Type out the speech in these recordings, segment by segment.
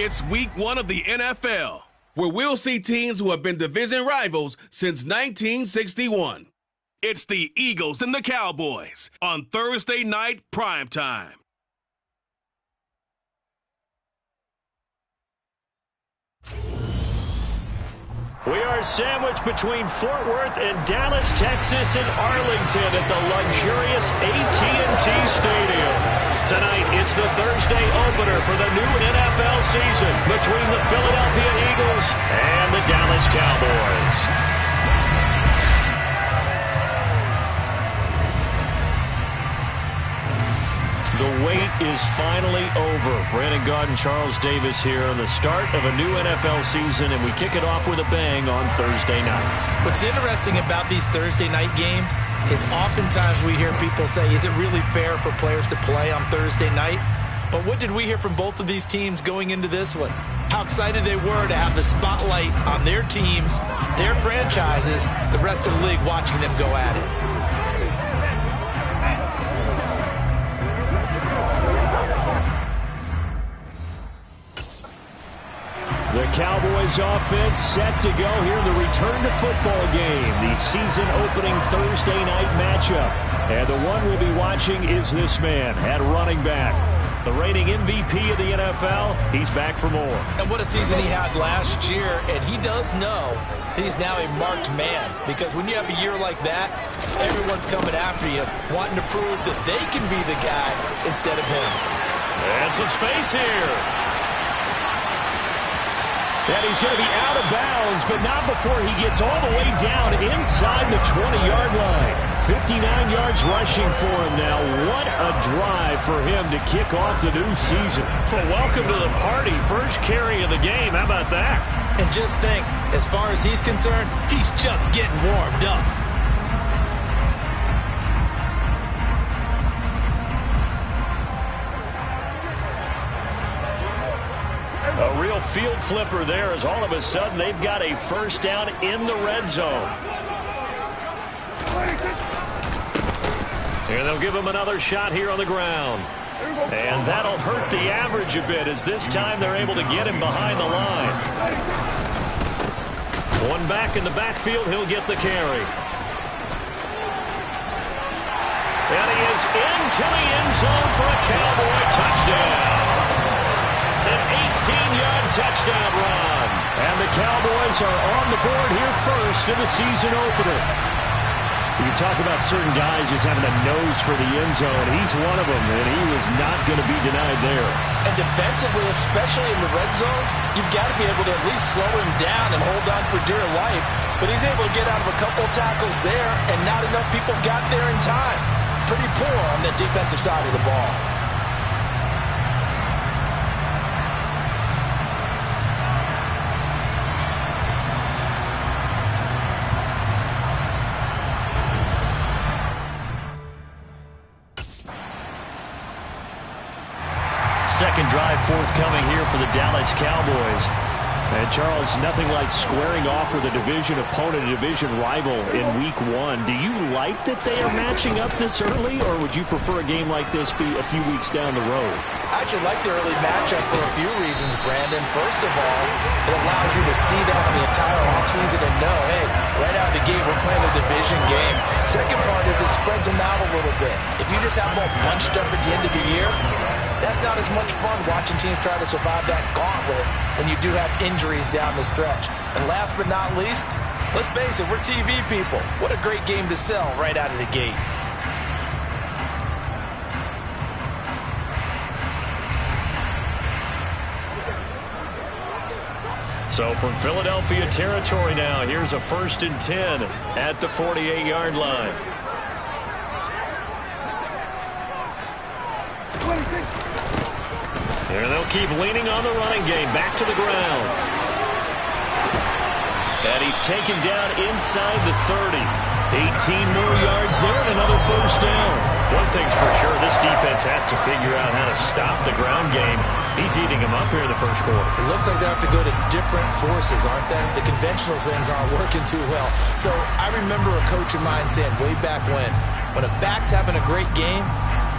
It's week 1 of the NFL, where we'll see teams who have been division rivals since 1961. It's the Eagles and the Cowboys on Thursday night primetime. We are sandwiched between Fort Worth and Dallas, Texas, and Arlington at the luxurious AT&T Stadium. Tonight, it's the Thursday opener for the new NFL season between the Philadelphia Eagles and the Dallas Cowboys. The wait is finally over. Brandon Gaud and Charles Davis here on the start of a new NFL season, and we kick it off with a bang on Thursday night. What's interesting about these Thursday night games is oftentimes we hear people say, is it really fair for players to play on Thursday night? But what did we hear from both of these teams going into this one? How excited they were to have the spotlight on their teams, their franchises, the rest of the league watching them go at it. The Cowboys offense set to go here in the return to football game, the season opening Thursday night matchup. And the one we'll be watching is this man at running back. The reigning MVP of the NFL, he's back for more. And what a season he had last year, and he does know he's now a marked man. Because when you have a year like that, everyone's coming after you, wanting to prove that they can be the guy instead of him. And some space here. And he's going to be out of bounds, but not before he gets all the way down inside the 20-yard line. 59 yards rushing for him now. What a drive for him to kick off the new season. Well, welcome to the party. First carry of the game. How about that? And just think, as far as he's concerned, he's just getting warmed up. A real field flipper there as all of a sudden they've got a first down in the red zone. And they'll give him another shot here on the ground. And that'll hurt the average a bit as this time they're able to get him behind the line. One back in the backfield, he'll get the carry. And he is into the end zone for a Cowboy touchdown. An 18-yard touchdown run. And the Cowboys are on the board here first in the season opener. You talk about certain guys just having a nose for the end zone. He's one of them, and he was not going to be denied there. And defensively, especially in the red zone, you've got to be able to at least slow him down and hold on for dear life. But he's able to get out of a couple tackles there, and not enough people got there in time. Pretty poor on the defensive side of the ball. Second drive forthcoming here for the Dallas Cowboys. And Charles, nothing like squaring off with a division opponent, a division rival in week 1. Do you like that they are matching up this early, or would you prefer a game like this be a few weeks down the road? I should like the early matchup for a few reasons, Brandon. First of all, it allows you to see that the entire offseason and know, hey, right out of the gate, we're playing a division game. Second part is it spreads them out a little bit. If you just have them all bunched up at the end of the year, that's not as much fun watching teams try to survive that gauntlet when you do have injuries down the stretch. And last but not least, let's face it, we're TV people. What a great game to sell right out of the gate. So from Philadelphia territory now, here's a 1st and 10 at the 48-yard line. And they'll keep leaning on the running game. Back to the ground. And he's taken down inside the 30. 18 more yards there and another first down. One thing's for sure, this defense has to figure out how to stop the ground game. He's eating them up here in the first quarter. It looks like they have to go to different forces, aren't they? The conventional things aren't working too well. So I remember a coach of mine saying way back when a back's having a great game,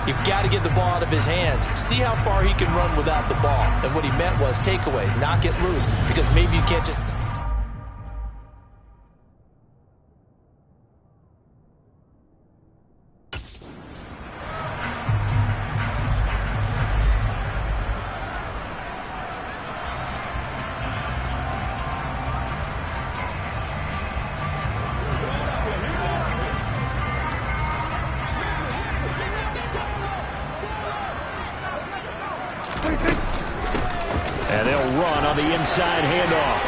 You've got to get the ball out of his hands. See how far he can run without the ball. And what he meant was takeaways, knock it loose, because maybe you can't just... And they'll run on the inside handoff.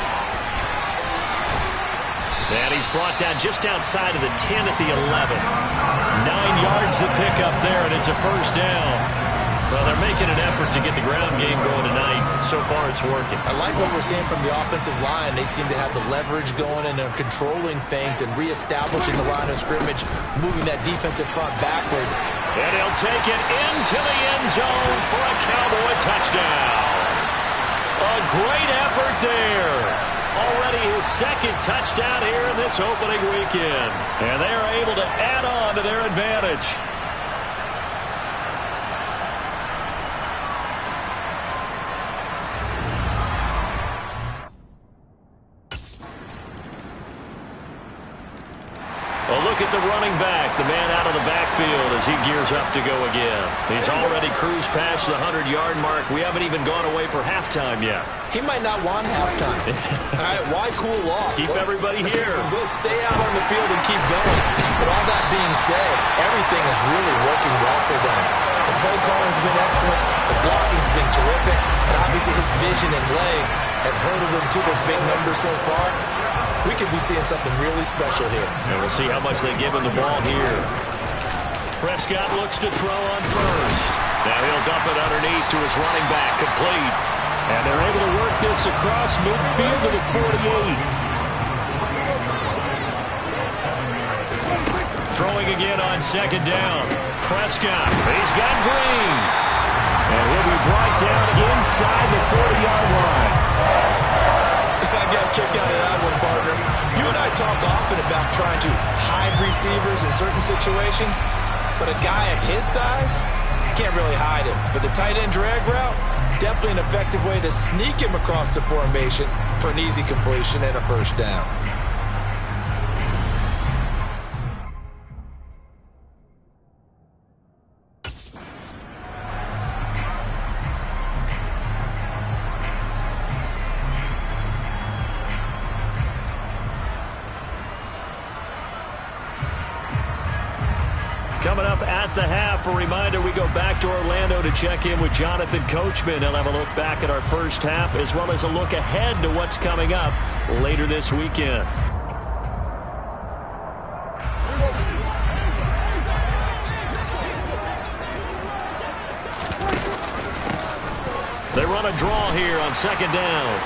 And he's brought down just outside of the 10 at the 11. 9 yards to pick up there, and it's a first down. Well, they're making an effort to get the ground game going tonight. So far, it's working. I like what we're seeing from the offensive line. They seem to have the leverage going, and they're controlling things and reestablishing the line of scrimmage, moving that defensive front backwards. And he'll take it into the end zone for a Cowboy touchdown. A great effort there. Already his second touchdown here in this opening weekend. And they are able to add on to their advantage. Well, look at the running back, the man out of the backfield as he gears up to go again. He's already cruised past the 100-yard mark. We haven't even gone away for halftime yet. He might not want halftime. All right, why cool off? Keep everybody here. Let's stay out on the field and keep going. But all that being said, everything is really working well for them. The play calling's been excellent. The blocking's been terrific. And obviously his vision and legs have herded him to this big number so far. We could be seeing something really special here. And we'll see how much they give him the ball here. Prescott looks to throw on first. Now he'll dump it underneath to his running back, complete. And they're able to work this across midfield to the 48. Throwing again on second down. Prescott, he's got Green. And he'll be brought down inside the 40-yard line. I got a kick out of that one, partner. You and I talk often about trying to hide receivers in certain situations, but a guy of his size can't really hide him. But the tight end drag route, definitely an effective way to sneak him across the formation for an easy completion and a first down. Coming up at the half, a reminder, we go back to Orlando to check in with Jonathan Coachman. He'll have a look back at our first half as well as a look ahead to what's coming up later this weekend. They run a draw here on second down.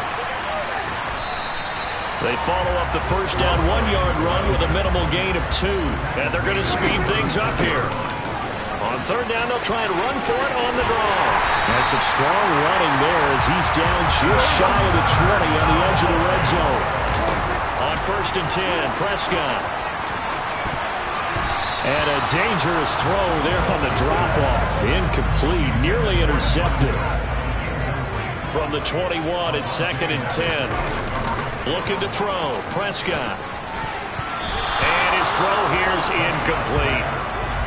They follow up the first down 1-yard run with a minimal gain of 2. And they're going to speed things up here. On third down, they'll try and run for it on the draw. That's some strong running there as he's down just shy of the 20 on the edge of the red zone. On first and 10, Prescott. And a dangerous throw there on the drop-off. Incomplete, nearly intercepted. From the 21, it's second and 10. Looking to throw, Prescott. And his throw here is incomplete.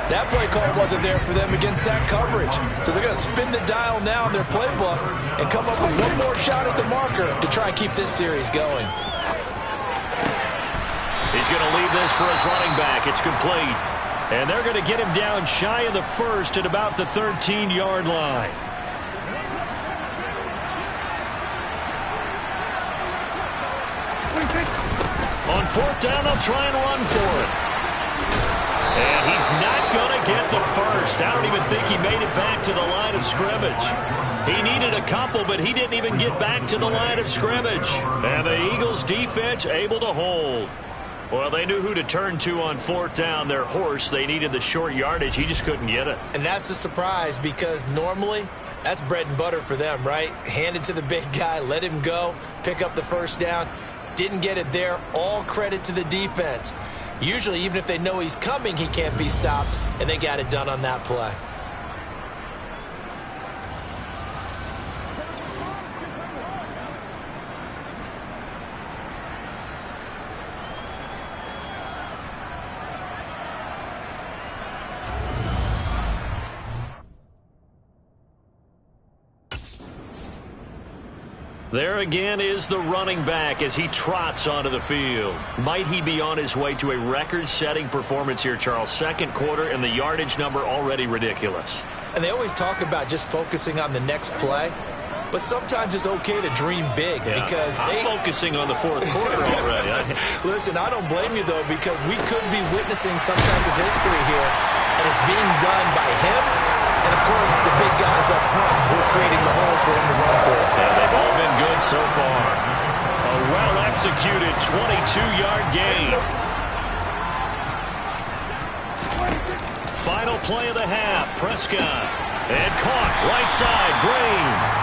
That play call wasn't there for them against that coverage. So they're going to spin the dial now in their playbook and come up with one more shot at the marker to try and keep this series going. He's going to leave this for his running back. It's complete. And they're going to get him down shy of the first at about the 13-yard line. On fourth down, they'll try and run for it. And he's not going to get the first. I don't even think he made it back to the line of scrimmage. He needed a couple, but he didn't even get back to the line of scrimmage. And the Eagles defense able to hold. Well, they knew who to turn to on fourth down. Their horse, they needed the short yardage. He just couldn't get it. And that's the surprise because normally that's bread and butter for them, right? Hand it to the big guy, let him go, pick up the first down. Didn't get it there. All credit to the defense. Usually, even if they know he's coming, he can't be stopped, and they got it done on that play. There again is the running back as he trots onto the field. Might he be on his way to a record-setting performance here, Charles? Second quarter and the yardage number already ridiculous. And they always talk about just focusing on the next play. But sometimes it's okay to dream big because I'm focusing on the fourth quarter already. Listen, I don't blame you, though, because we could be witnessing some type of history here, and it's being done by him and, of course, the big guys up front who are creating the holes for him to run through. And they've all been good so far. A well-executed 22-yard gain. Final play of the half, Prescott. And caught, right side, Green.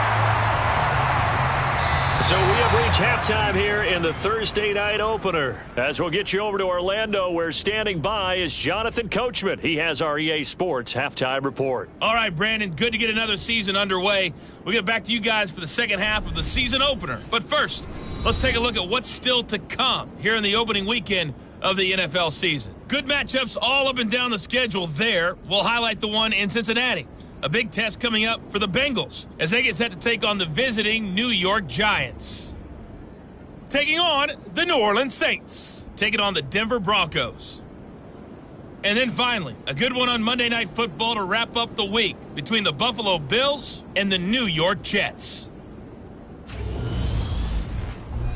So we have reached halftime here in the Thursday night opener. As we'll get you over to Orlando, where standing by is Jonathan Coachman. He has our EA Sports halftime report. All right, Brandon, good to get another season underway. We'll get back to you guys for the second half of the season opener. But first, let's take a look at what's still to come here in the opening weekend of the NFL season. Good matchups all up and down the schedule there. We'll highlight the one in Cincinnati. A big test coming up for the Bengals as they get set to take on the visiting New York Giants. Taking on the New Orleans Saints. Taking on the Denver Broncos. And then finally, a good one on Monday Night Football to wrap up the week between the Buffalo Bills and the New York Jets.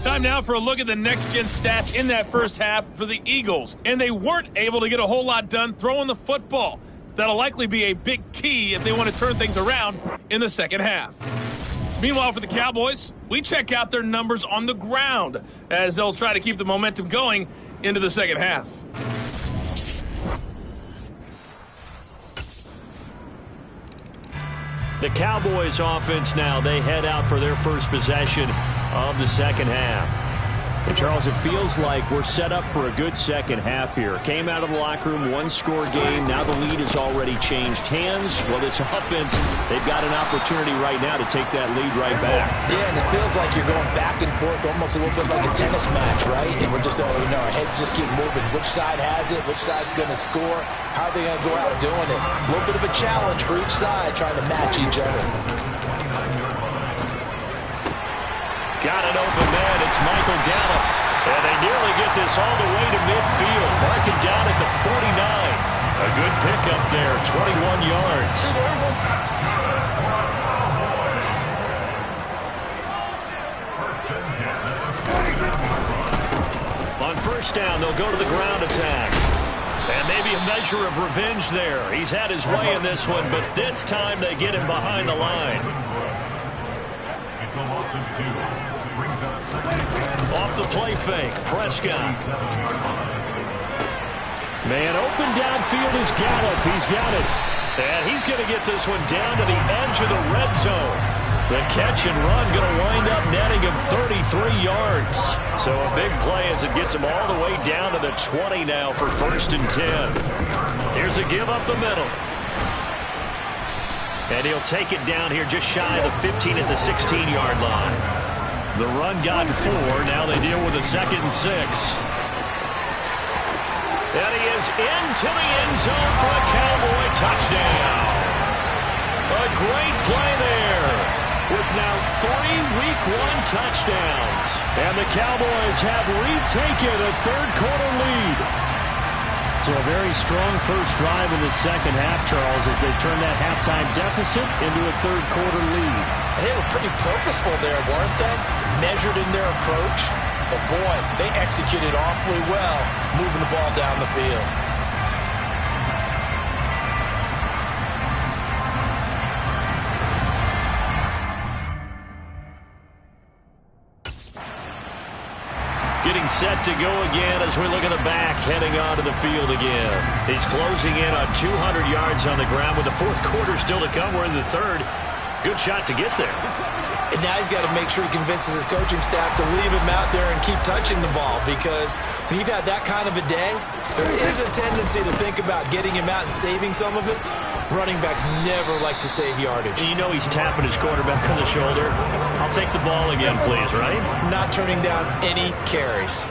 Time now for a look at the next-gen stats in that first half for the Eagles. And they weren't able to get a whole lot done throwing the football. That'll likely be a big key if they want to turn things around in the second half. Meanwhile, for the Cowboys, we check out their numbers on the ground as they'll try to keep the momentum going into the second half. The Cowboys offense now, they head out for their first possession of the second half. And Charles, it feels like we're set up for a good second half here. Came out of the locker room, one-score game. Now the lead has already changed hands. Well, this offense, they've got an opportunity right now to take that lead right back. Yeah, and it feels like you're going back and forth, almost a little bit like a tennis match, right? And we're just, our heads just keep moving. Which side has it? Which side's going to score? How are they going to go out doing it? A little bit of a challenge for each side, trying to match each other. Got an open man. It's Michael Gallup. And they nearly get this all the way to midfield. Marking down at the 49. A good pickup there, 21 yards. On first down, they'll go to the ground attack. And maybe a measure of revenge there. He's had his way in this one, but this time they get him behind the line. Off the play fake, Prescott. Man, open downfield is Gallup. He's got it. And he's going to get this one down to the edge of the red zone. The catch and run going to wind up netting him 33 yards. So a big play as it gets him all the way down to the 20 now for 1st and 10. Here's a give up the middle. And he'll take it down here just shy of the 15 at the 16-yard line. The run got 4. Now they deal with a 2nd and 6. And he is into the end zone for a Cowboy touchdown. A great play there with now 3 Week 1 touchdowns. And the Cowboys have retaken a third-quarter lead. So a very strong first drive in the second half, Charles, as they turn that halftime deficit into a third-quarter lead. And they were pretty purposeful there, weren't they? Measured in their approach. But, boy, they executed awfully well, moving the ball down the field. Getting set to go again as we look at the back, heading onto the field again. He's closing in on 200 yards on the ground with the fourth quarter still to come. We're in the third. Good shot to get there. And now he's got to make sure he convinces his coaching staff to leave him out there and keep touching the ball, because when you've had that kind of a day, there is a tendency to think about getting him out and saving some of it. Running backs never like to save yardage. You know he's tapping his quarterback on the shoulder. I'll take the ball again, please, right? Not turning down any carries.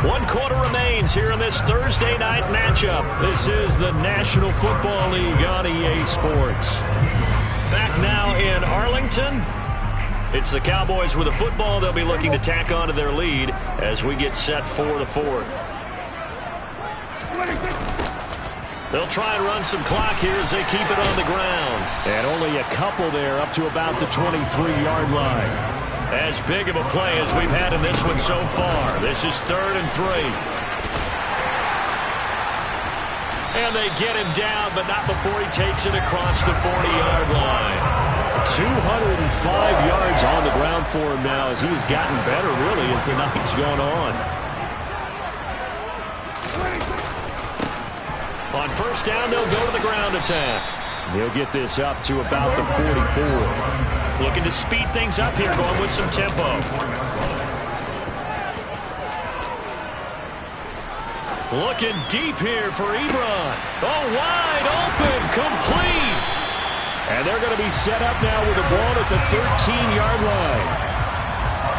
1 quarter remains here in this Thursday night matchup. This is the National Football League on EA Sports. Back now in Arlington. It's the Cowboys with the football. They'll be looking to tack on to their lead as we get set for the fourth. They'll try and run some clock here as they keep it on the ground. And only a couple there up to about the 23-yard line. As big of a play as we've had in this one so far. This is 3rd and 3. And they get him down, but not before he takes it across the 40-yard line. 205 yards on the ground for him now as he's gotten better, really, as the night's gone on. On first down, they'll go to the ground attack. He'll get this up to about the 44. Looking to speed things up here, going with some tempo. Looking deep here for Ebron. Oh, wide open, complete. And they're going to be set up now with the ball at the 13-yard line.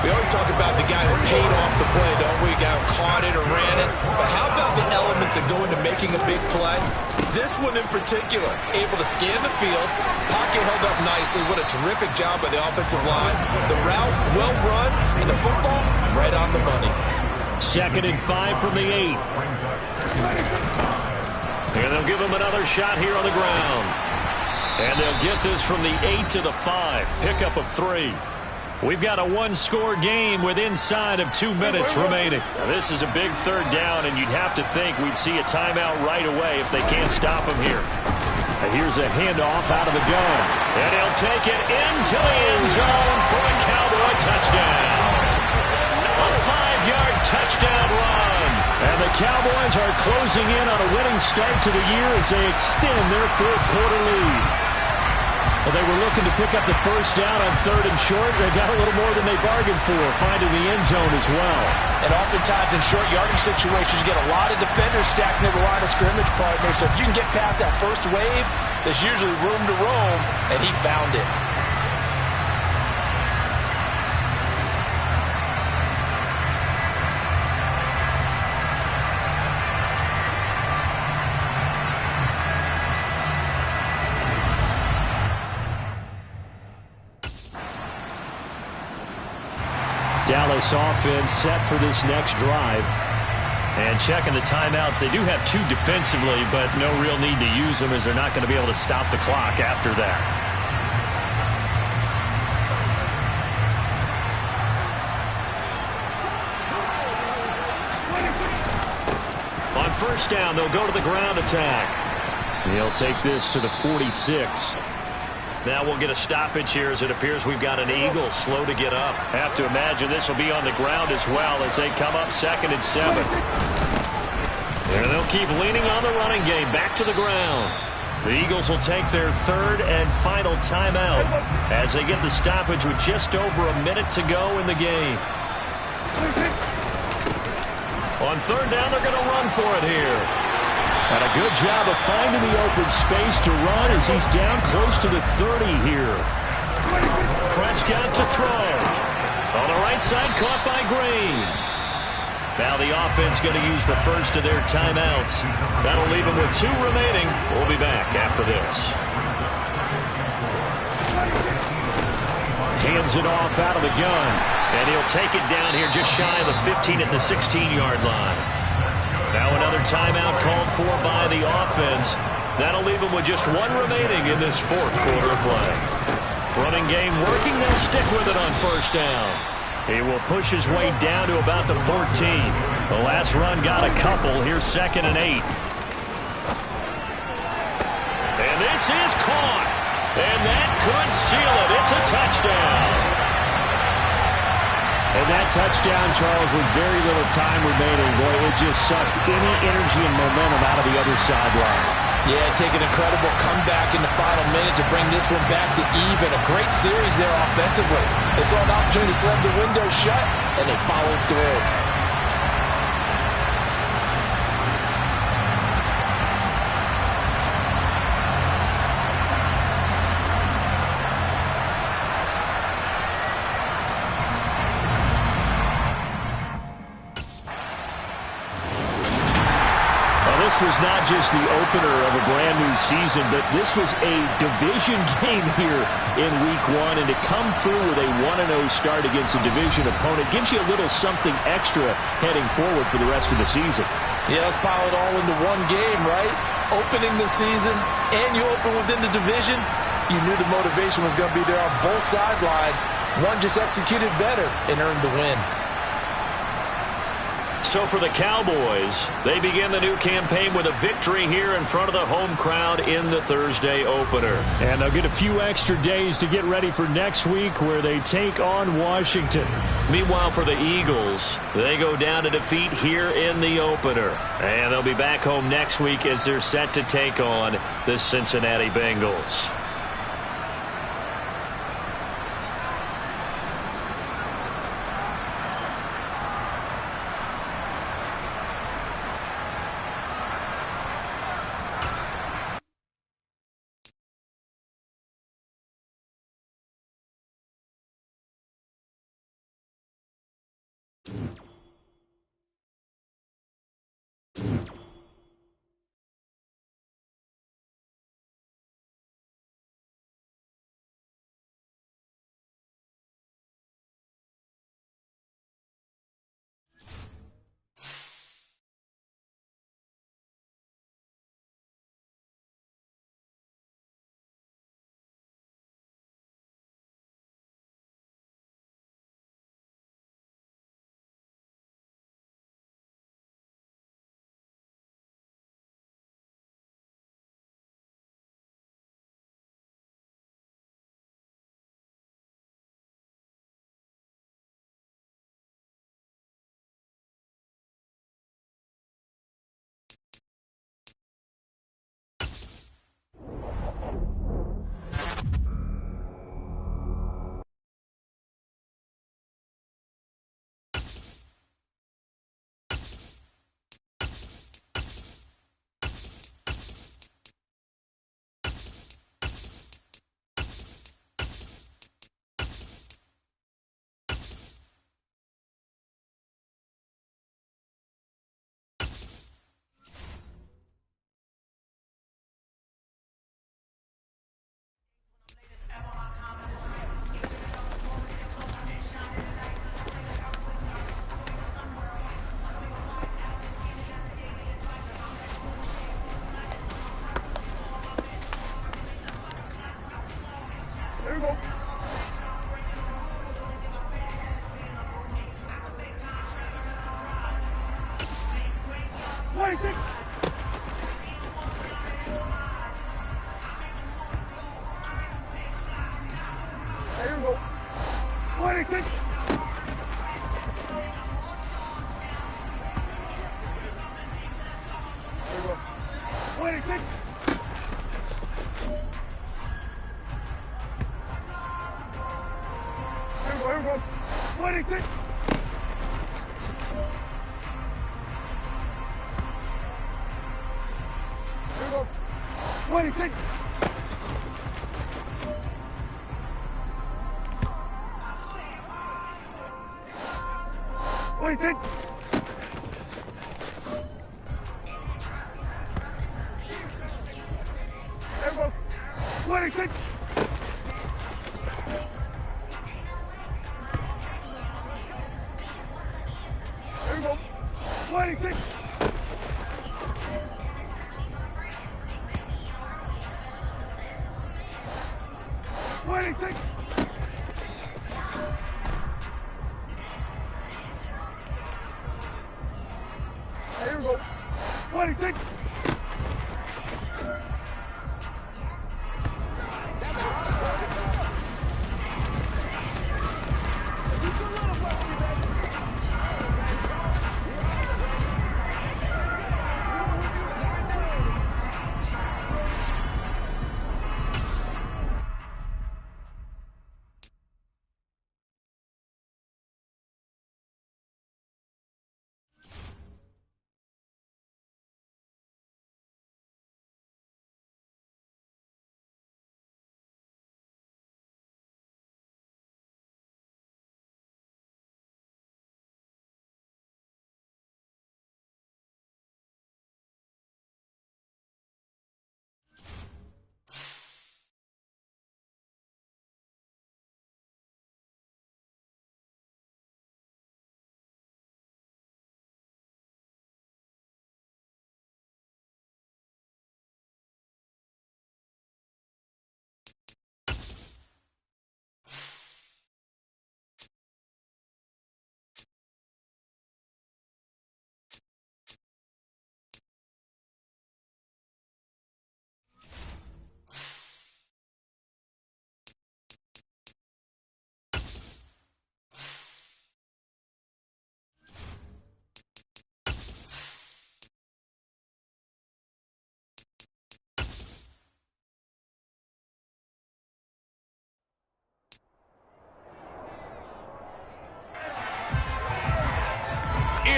We always talk about the guy who paid off the play, don't we? The guy who caught it or ran it. But how about the elements that go into making a big play? This one in particular, able to scan the field, pocket held up nicely. What a terrific job by the offensive line. The route, well run, and the football, right on the money. 2nd and 5 from the 8. And they'll give him another shot here on the ground. And they'll get this from the 8 to the 5. Pickup of 3. We've got a one-score game with inside of 2 minutes remaining. Now, this is a big 3rd down, and you'd have to think we'd see a timeout right away if they can't stop him here. And here's a handoff out of the gun. And he'll take it into the end zone for a Cowboy touchdown. A 5-yard touchdown run. And the Cowboys are closing in on a winning start to the year as they extend their 4th quarter lead. Well, they were looking to pick up the first down on 3rd and short. They got a little more than they bargained for, finding the end zone as well. And oftentimes in short yardage situations, you get a lot of defenders stacked near the line of scrimmage, partner. So if you can get past that first wave, there's usually room to roam, and he found it. Dallas offense set for this next drive. And checking the timeouts. They do have 2 defensively, but no real need to use them as they're not going to be able to stop the clock after that. On first down, they'll go to the ground attack. He'll take this to the 46. Now we'll get a stoppage here as it appears we've got an Eagle slow to get up. Have to imagine this will be on the ground as well as they come up 2nd and 7. And they'll keep leaning on the running game back to the ground. The Eagles will take their 3rd and final timeout as they get the stoppage with just over a minute to go in the game. On 3rd down, they're going to run for it here. And a good job of finding the open space to run as he's down close to the 30 here. Prescott to throw. On the right side, caught by Green. Now the offense going to use the first of their timeouts. That'll leave them with 2 remaining. We'll be back after this. Hands it off out of the gun. And he'll take it down here just shy of the 15 at the 16-yard line. Now another timeout called for by the offense. That'll leave them with just 1 remaining in this 4th quarter of play. Running game working. They'll stick with it on first down. He will push his way down to about the 14. The last run got a couple. Here's 2nd and 8. And this is caught. And that could seal it. It's a touchdown. And that touchdown, Charles, with very little time remaining, boy, it just sucked any energy and momentum out of the other sideline. Yeah, take an incredible comeback in the final minute to bring this one back to even. A great series there offensively. They saw an opportunity to slam the window shut, and they followed through. this was not just the opener of a brand new season, but this was a division game here in Week 1. And to come through with a 1-0 start against a division opponent gives you a little something extra heading forward for the rest of the season. Yeah, let's pile it all into one game, right? Opening the season, and you open within the division. You knew the motivation was going to be there on both sidelines. One just executed better and earned the win. So for the Cowboys, they begin the new campaign with a victory here in front of the home crowd in the Thursday opener. And they'll get a few extra days to get ready for next week where they take on Washington. Meanwhile, for the Eagles, they go down to defeat here in the opener. And they'll be back home next week as they're set to take on the Cincinnati Bengals.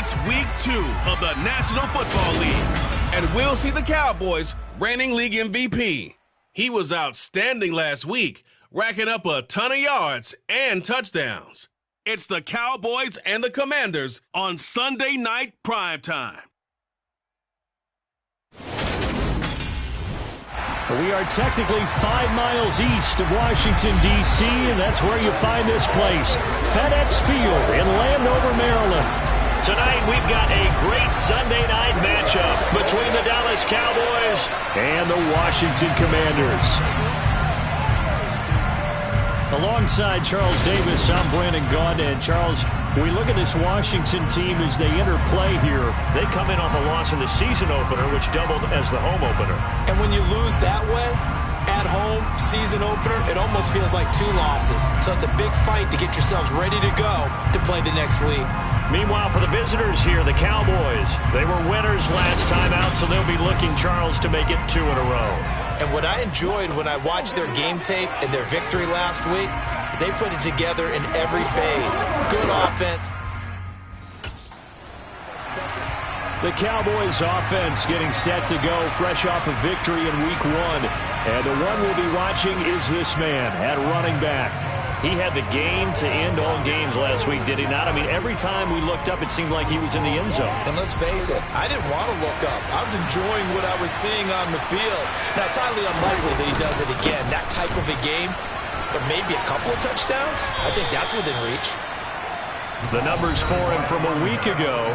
It's week 2 of the National Football League, and we'll see the Cowboys reigning league MVP. He was outstanding last week, racking up a ton of yards and touchdowns. It's the Cowboys and the Commanders on Sunday night primetime. We are technically 5 miles east of Washington, D.C., and that's where you find this place, FedEx Field in Landover, Maryland. Tonight, we've got a great Sunday night matchup between the Dallas Cowboys and the Washington Commanders. Alongside Charles Davis, I'm Brandon Gaud. And Charles, we look at this Washington team as they interplay here. They come in off a loss in the season opener, which doubled as the home opener. And when you lose that way, at home, season opener, it almost feels like 2 losses. So it's a big fight to get yourselves ready to go to play the next week. Meanwhile, for the visitors here, the Cowboys, they were winners last time out, so they'll be looking, Charles, to make it 2 in a row. And what I enjoyed when I watched their game tape and their victory last week is they put it together in every phase. Good offense. The Cowboys offense getting set to go fresh off a victory in week 1. And the one we'll be watching is this man at running back. He had the game to end all games last week, did he not? I mean, every time we looked up, it seemed like he was in the end zone. And let's face it, I didn't want to look up. I was enjoying what I was seeing on the field. Now, it's highly unlikely that he does it again, that type of a game, but maybe a couple of touchdowns? I think that's within reach. The numbers for him from a week ago.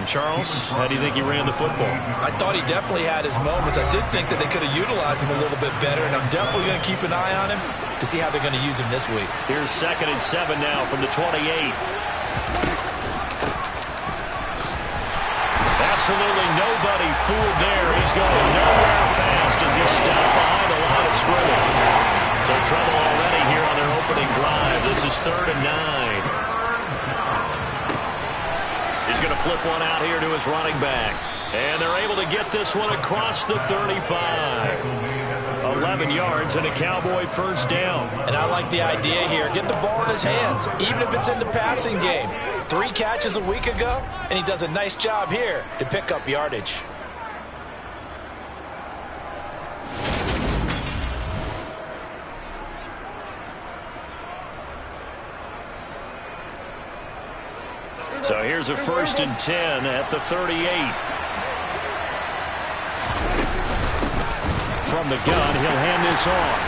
And Charles, how do you think he ran the football? I thought he definitely had his moments. I did think that they could have utilized him a little bit better, and I'm definitely going to keep an eye on him to see how they're going to use him this week. Here's 2nd and 7 now from the 28. Absolutely nobody fooled there. He's going nowhere fast as he stopped behind the line of scrimmage. So trouble already here on their opening drive. This is 3rd and 9. He's going to flip one out here to his running back. And they're able to get this one across the 35. 11 yards and a Cowboy first down. And I like the idea here. Get the ball in his hands, even if it's in the passing game. 3 catches a week ago, and he does a nice job here to pick up yardage. So here's a 1st and 10 at the 38. From the gun, he'll hand this off.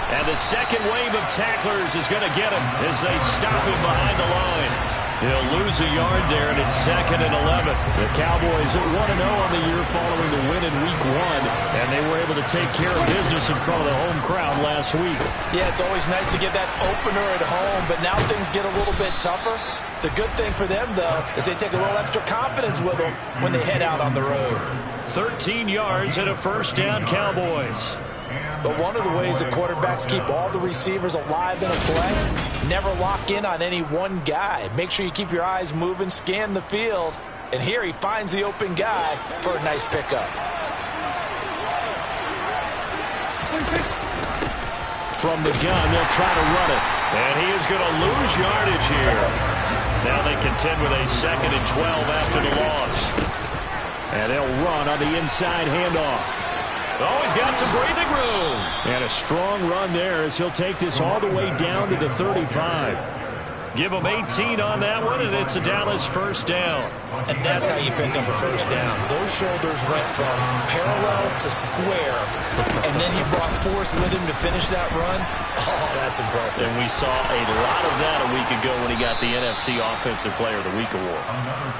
And the second wave of tacklers is going to get him as they stop him behind the line. He'll lose a yard there, and it's 2nd and 11. The Cowboys at 1-0 on the year following the win in week 1, and they were able to take care of business in front of the home crowd last week. Yeah, it's always nice to get that opener at home, but now things get a little bit tougher. The good thing for them, though, is they take a little extra confidence with them when they head out on the road. 13 yards and a first down, Cowboys. But one of the ways that quarterbacks keep all the receivers alive in a play, never lock in on any one guy. Make sure you keep your eyes moving, scan the field, and here he finds the open guy for a nice pickup. From the gun, they'll try to run it. And he is going to lose yardage here. Now they contend with a 2nd and 12 after the loss. And they'll run on the inside handoff. Oh, he's got some breathing room. And a strong run there as he'll take this all the way down to the 35. Give him 18 on that one, and it's a Dallas first down. And that's how you pick up a first down. Those shoulders went from parallel to square, and then he brought force with him to finish that run. Oh, that's impressive. And we saw a lot of that a week ago when he got the NFC Offensive Player of the Week award.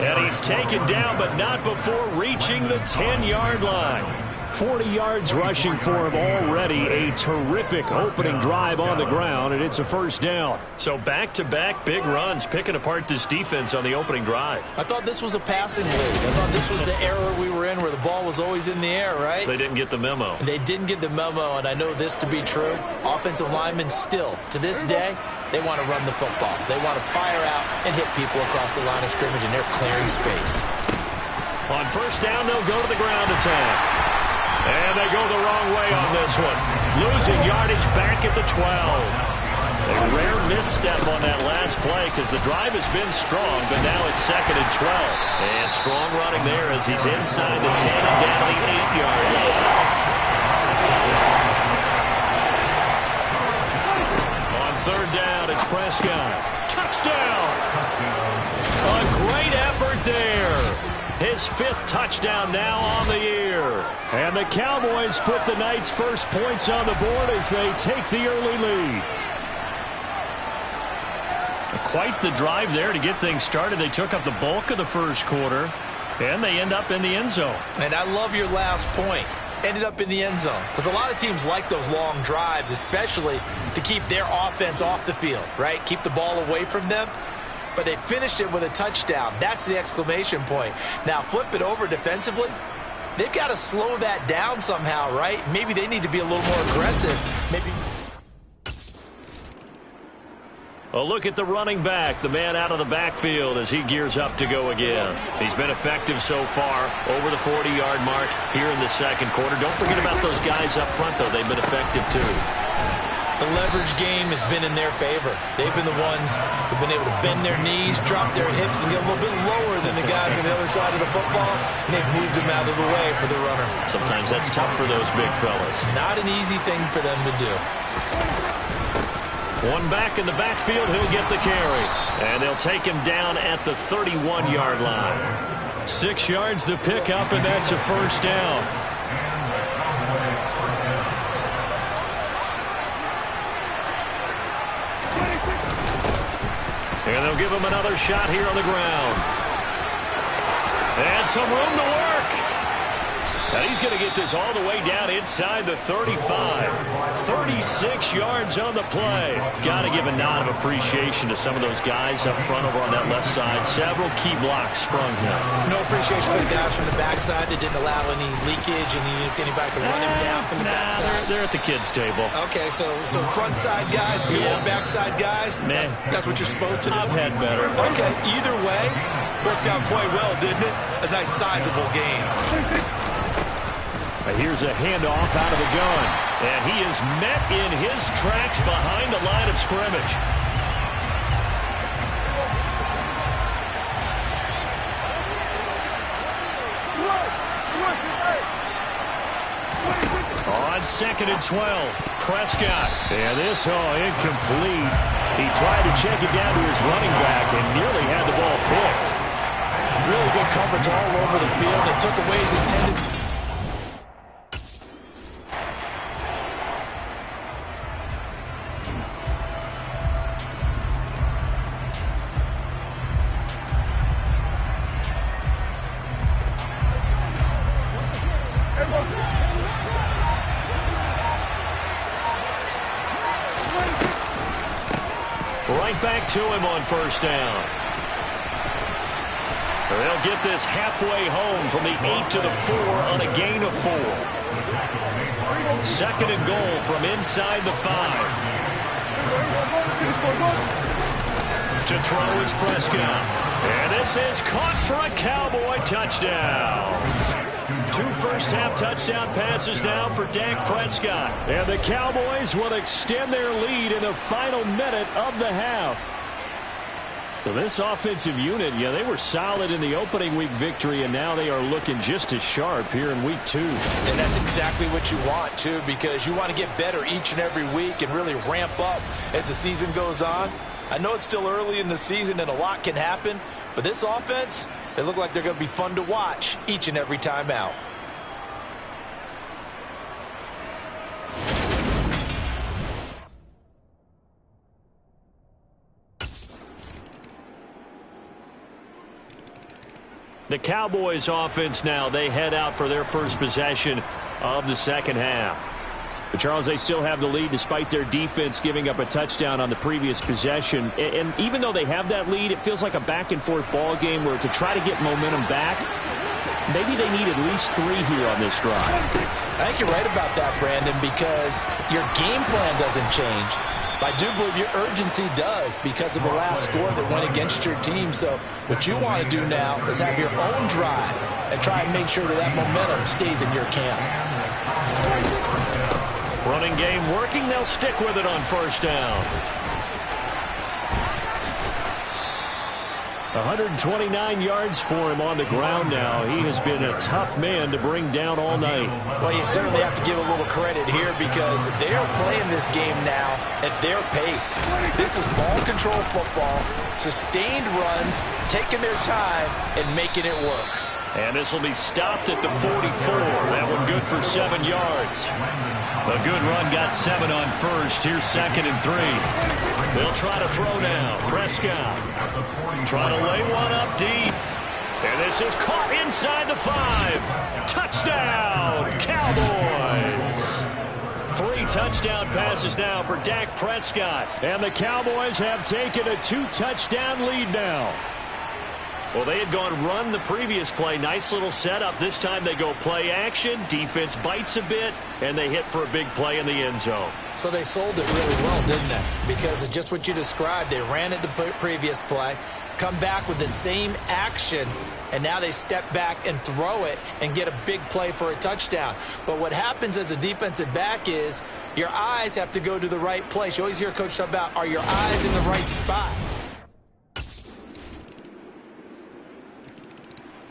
And he's taken down, but not before reaching the 10-yard line. 40 yards rushing for him already. A terrific opening drive on the ground, and it's a first down. So back-to-back big runs, picking apart this defense on the opening drive. I thought this was a passing league. I thought this was the era we were in where the ball was always in the air, right? They didn't get the memo. They didn't get the memo, and I know this to be true. Offensive linemen still, to this day, they want to run the football. They want to fire out and hit people across the line of scrimmage, and they're clearing space. On first down, they'll go to the ground attack. And they go the wrong way on this one. Losing yardage back at the 12. A rare misstep on that last play because the drive has been strong, but now it's 2nd and 12. And strong running there as he's inside the 10 and down the 8-yard line. On 3rd down, it's Prescott. Touchdown! A great effort there. His 5th touchdown now on the year. And the Cowboys put the night's first points on the board as they take the early lead. Quite the drive there to get things started. They took up the bulk of the first quarter, and they end up in the end zone. And I love your last point. Ended up in the end zone. Because a lot of teams like those long drives, especially to keep their offense off the field, right? Keep the ball away from them. But they finished it with a touchdown. That's the exclamation point. Now, flip it over defensively. They've got to slow that down somehow, right? Maybe they need to be a little more aggressive. Maybe. A look at the running back, the man out of the backfield as he gears up to go again. He's been effective so far, over the 40-yard mark here in the second quarter. Don't forget about those guys up front, though. They've been effective, too. The leverage game has been in their favor. They've been the ones who've been able to bend their knees, drop their hips, and get a little bit lower than the guys on the other side of the football, and they've moved them out of the way for the runner. Sometimes that's tough for those big fellas. Not an easy thing for them to do. One back in the backfield, he'll get the carry. And they'll take him down at the 31-yard line. 6 yards the pickup, and that's a first down. And they'll give him another shot here on the ground. And some room to work. And he's going to get this all the way down inside the 35. 36 yards on the play. Got to give a nod of appreciation to some of those guys up front over on that left side. Several key blocks sprung him. No appreciation for the guys from the backside that didn't allow any leakage and anybody could run him down from the backside. They're at the kids' table. Okay, so front side guys, good. Yeah. Backside guys, man, that's what you're supposed to do. I've had better. Okay, either way, worked out quite well, didn't it? A nice sizable game. Here's a handoff out of the gun. And he is met in his tracks behind the line of scrimmage. On 2nd and 12, Prescott. And this, incomplete. He tried to check it down to his running back and nearly had the ball picked. Really good coverage all over the field. It took away his intended. Right back to him on first down. They'll get this halfway home from the 8 to the 4 on a gain of 4. 2nd and goal from inside the 5. To throw is Prescott. And this is caught for a Cowboy touchdown. 2 first-half touchdown passes now for Dak Prescott. And the Cowboys will extend their lead in the final minute of the half. So this offensive unit, they were solid in the opening week victory, and now they are looking just as sharp here in week 2. And that's exactly what you want, too, because you want to get better each and every week and really ramp up as the season goes on. I know it's still early in the season and a lot can happen, but this offense, they look like they're going to be fun to watch each and every time out. The Cowboys offense now, they head out for their first possession of the second half. But Charles, they still have the lead despite their defense giving up a touchdown on the previous possession. And even though they have that lead, it feels like a back-and-forth ball game where to try to get momentum back, maybe they need at least 3 here on this drive. I think you're right about that, Brandon, because your game plan doesn't change. I do believe your urgency does because of the last score that went against your team. So what you want to do now is have your own drive and try and make sure that that momentum stays in your camp. Running game working. They'll stick with it on first down. 129 yards for him on the ground now. He has been a tough man to bring down all night. Well, you certainly have to give a little credit here because they're playing this game now at their pace. This is ball control football, sustained runs, taking their time, and making it work. And this will be stopped at the 44. That one good for 7 yards. A good run got 7 on first. Here's 2nd and 3. They'll try to throw now. Prescott trying to lay one up deep. And this is caught inside the 5. Touchdown, Cowboys. 3 touchdown passes now for Dak Prescott. And the Cowboys have taken a 2-touchdown lead now. Well, they had gone run the previous play. Nice little setup. This time they go play action. Defense bites a bit, and they hit for a big play in the end zone. So they sold it really well, didn't they? Because of just what you described. They ran it the previous play, come back with the same action, and now they step back and throw it and get a big play for a touchdown. But what happens as a defensive back is your eyes have to go to the right place. You always hear Coach talk about, are your eyes in the right spot?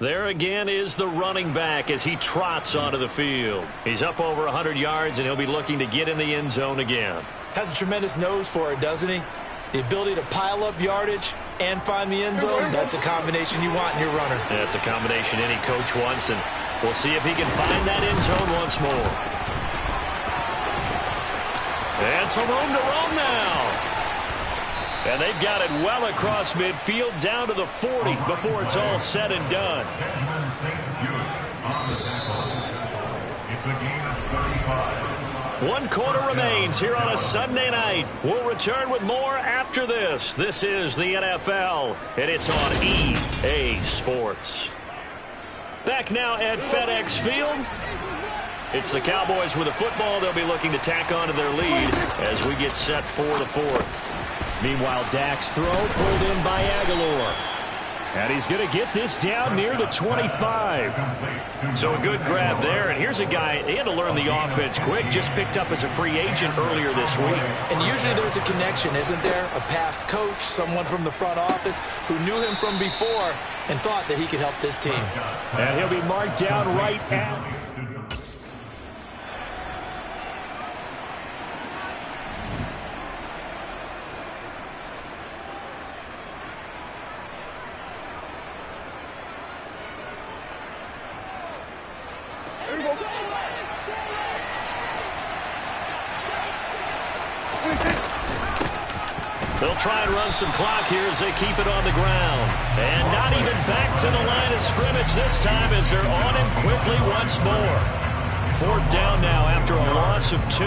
There again is the running back as he trots onto the field. He's up over 100 yards, and he'll be looking to get in the end zone again. Has a tremendous nose for it, doesn't he? The ability to pile up yardage and find the end zone, that's the combination you want in your runner. Yeah, it's a combination any coach wants, and we'll see if he can find that end zone once more. And some room to roam now. And they've got it well across midfield down to the 40 before it's all said and done. 1 quarter remains here on a Sunday night. We'll return with more after this. This is the NFL, and it's on EA Sports. Back now at FedEx Field. It's the Cowboys with the football. They'll be looking to tack on to their lead as we get set for the 4th. Meanwhile, Dak's throw pulled in by Aguilar. And he's going to get this down near the 25. So a good grab there. And here's a guy, he had to learn the offense quick, just picked up as a free agent earlier this week. And usually there's a connection, isn't there? A past coach, someone from the front office who knew him from before and thought that he could help this team. And he'll be marked down right at... They'll try and run some clock here as they keep it on the ground. And not even back to the line of scrimmage this time as they're on him quickly once more. 4th down now after a loss of 2.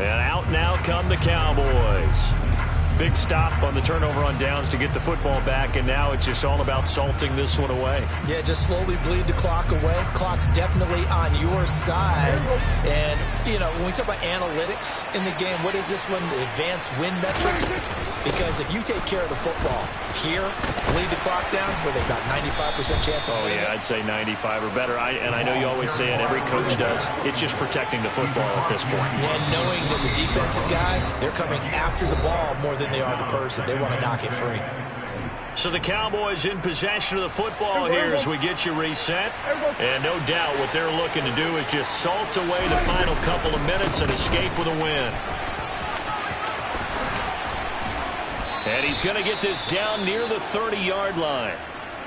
And out now come the Cowboys. Big stop on the turnover on downs to get the football back, and now it's just all about salting this one away. Yeah, just slowly bleed the clock away. Clock's definitely on your side. And, you know, when we talk about analytics in the game, what is this one? Advanced win metrics? Because if you take care of the football here, bleed the clock down, where they've got 95% chance of winning. Yeah, I'd say 95 or better. And I know you always say it, every coach does. It's just protecting the football at this point. And knowing that the defensive guys, they're coming after the ball more than they are the person. They want to knock it free. So the Cowboys in possession of the football here as we get you reset. And no doubt what they're looking to do is just salt away the final couple of minutes and escape with a win. And he's going to get this down near the 30-yard line.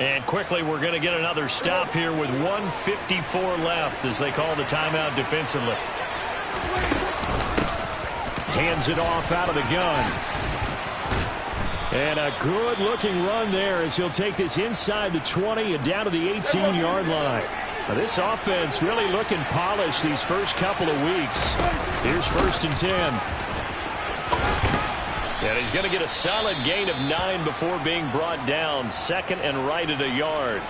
And quickly we're going to get another stop here with 1:54 left as they call the timeout defensively. Hands it off out of the gun. And a good-looking run there as he'll take this inside the 20 and down to the 18-yard line. Now, this offense really looking polished these first couple of weeks. Here's 1st and 10. And he's going to get a solid gain of 9 before being brought down. 2nd and right at a yard.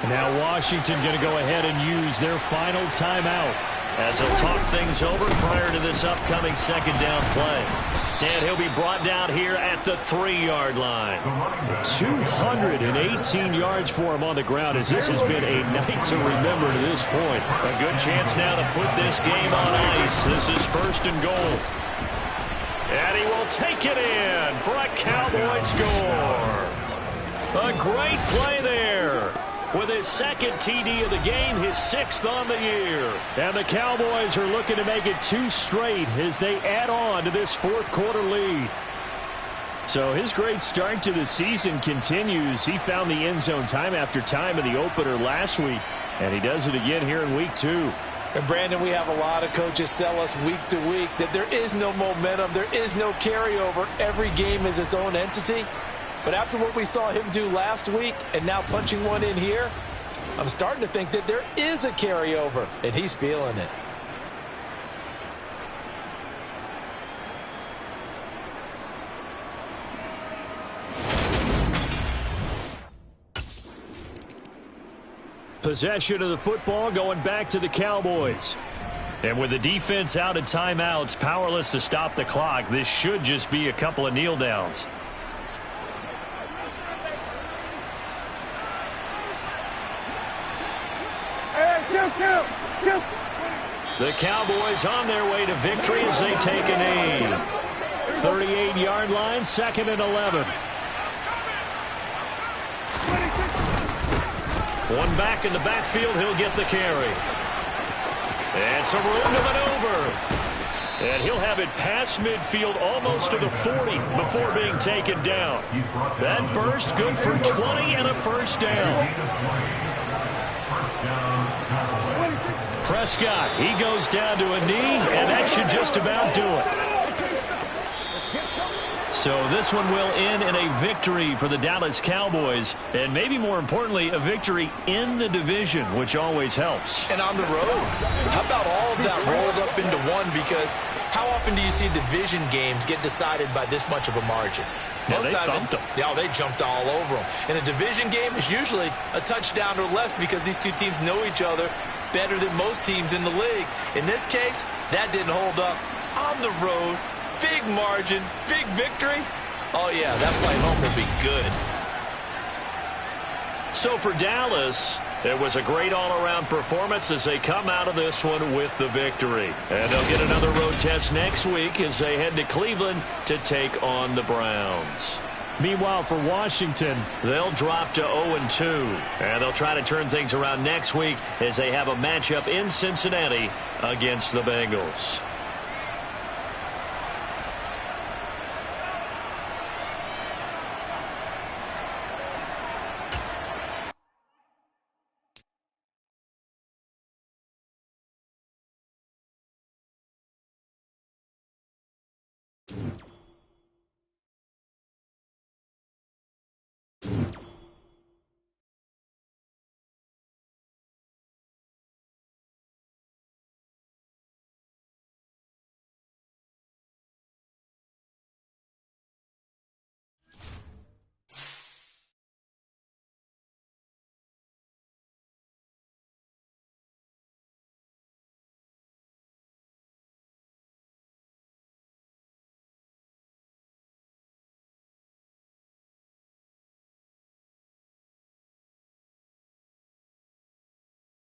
Now Washington going to go ahead and use their final timeout. As they'll talk things over prior to this upcoming 2nd down play. And he'll be brought down here at the 3-yard line. 218 yards for him on the ground, as this has been a night to remember to this point. A good chance now to put this game on ice. This is 1st and goal. And he will take it in for a Cowboy score. A great play there. With his 2nd TD of the game, his 6th on the year. And the Cowboys are looking to make it 2 straight as they add on to this 4th quarter lead. So his great start to the season continues. He found the end zone time after time in the opener last week, and he does it again here in week 2. And Brandon, we have a lot of coaches sell us week to week that there is no momentum, there is no carryover. Every game is its own entity. But after what we saw him do last week and now punching one in here, I'm starting to think that there is a carryover, and he's feeling it. Possession of the football going back to the Cowboys. And with the defense out of timeouts, powerless to stop the clock, this should just be a couple of kneel downs. The Cowboys on their way to victory as they take a knee. 38-yard line, 2nd and 11. One back in the backfield, he'll get the carry. And some room to maneuver. And he'll have it past midfield almost to the 40 before being taken down. That burst good for 20 and a 1st down. Prescott, he goes down to a knee, and that should just about do it. So this one will end in a victory for the Dallas Cowboys, and maybe more importantly, a victory in the division, which always helps. And on the road, how about all of that rolled up into one? Because how often do you see division games get decided by this much of a margin? Yeah, they thumped them. Yeah, they jumped all over them. And a division game is usually a touchdown or less because these two teams know each other better than most teams in the league. In this case, that didn't hold up. On the road, big margin, big victory. Oh, yeah, that flight home will be good. So for Dallas, it was a great all-around performance as they come out of this one with the victory. And they'll get another road test next week as they head to Cleveland to take on the Browns. Meanwhile, for Washington, they'll drop to 0-2. And they'll try to turn things around next week as they have a matchup in Cincinnati against the Bengals.